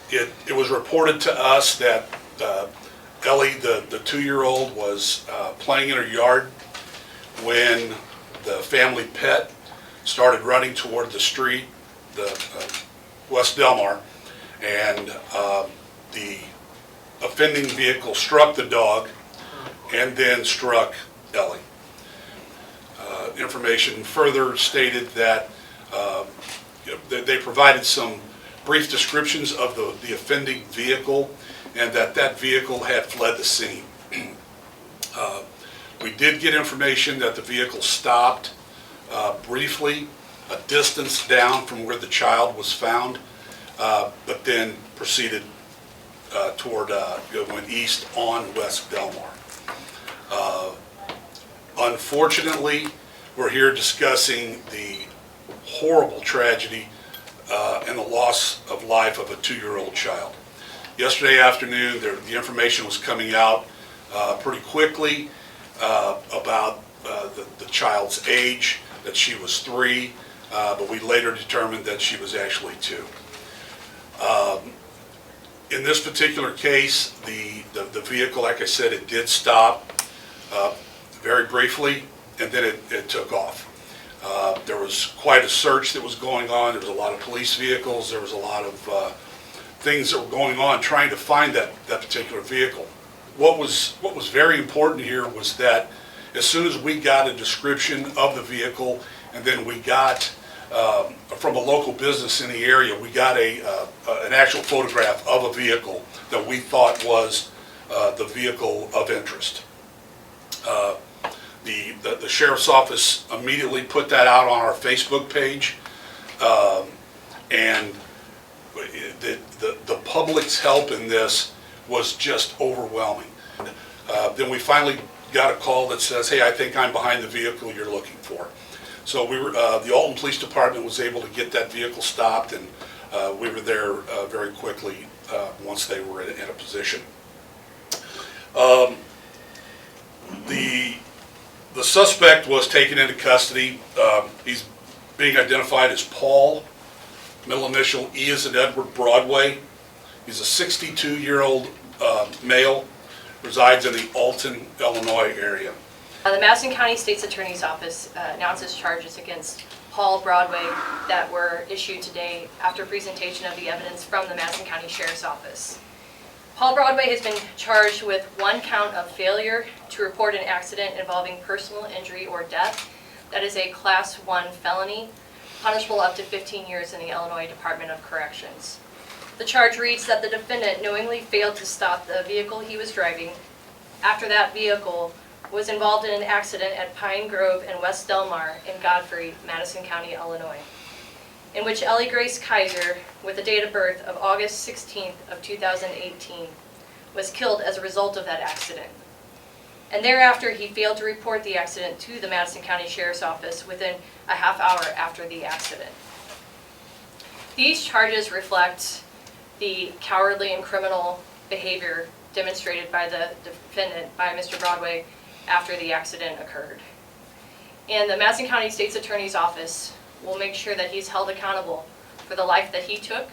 It was reported to us that Ellie, the 2-year-old, was playing in her yard when the family pet started running toward the street, the West Delmar, and the offending vehicle struck the dog and then struck Ellie. Information further stated that they provided some brief descriptions of the offending vehicle and that vehicle had fled the scene. We did get information that the vehicle stopped briefly a distance down from where the child was found, but then proceeded went east on West Delmar. Unfortunately, we're here discussing the horrible tragedy and the loss of life of a 2-year-old child. Yesterday afternoon, the information was coming out pretty quickly about the child's age, that she was 3, but we later determined that she was actually 2. In this particular case, the vehicle, like I said, it did stop very briefly, and then it took off. There was quite a search that was going on. There was a lot of police vehicles. There was a lot of things that were going on trying to find that particular vehicle. What was very important here was that as soon as we got a description of the vehicle, and then we got from a local business in the area, we got an actual photograph of a vehicle that we thought was the vehicle of interest. The sheriff's office immediately put that out on our Facebook page, and the public's help in this was just overwhelming. Then we finally got a call that says, "Hey, I think I'm behind the vehicle you're looking for." So the Alton Police Department was able to get that vehicle stopped, and we were there very quickly once they were in a position. The suspect was taken into custody. He's being identified as Paul, middle initial E as in Edward, Broadway. He's a 62-year-old male, resides in the Alton, Illinois area. The Madison County State's Attorney's Office announces charges against Paul Broadway that were issued today after presentation of the evidence from the Madison County Sheriff's Office. Paul Broadway has been charged with 1 count of failure to report an accident involving personal injury or death. That is a Class 1 felony, punishable up to 15 years in the Illinois Department of Corrections. The charge reads that the defendant knowingly failed to stop the vehicle he was driving after that vehicle was involved in an accident at Pine Grove and West Delmar in Godfrey, Madison County, Illinois, in which Ellie Grace Kaiser, with a date of birth of August 16th of 2018, was killed as a result of that accident. And thereafter, he failed to report the accident to the Madison County Sheriff's Office within a half hour after the accident. These charges reflect the cowardly and criminal behavior demonstrated by the defendant, by Mr. Broadway, after the accident occurred. And the Madison County State's Attorney's Office will make sure that he's held accountable for the life that he took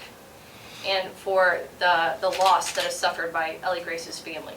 and for the loss that is suffered by Ellie Grace's family.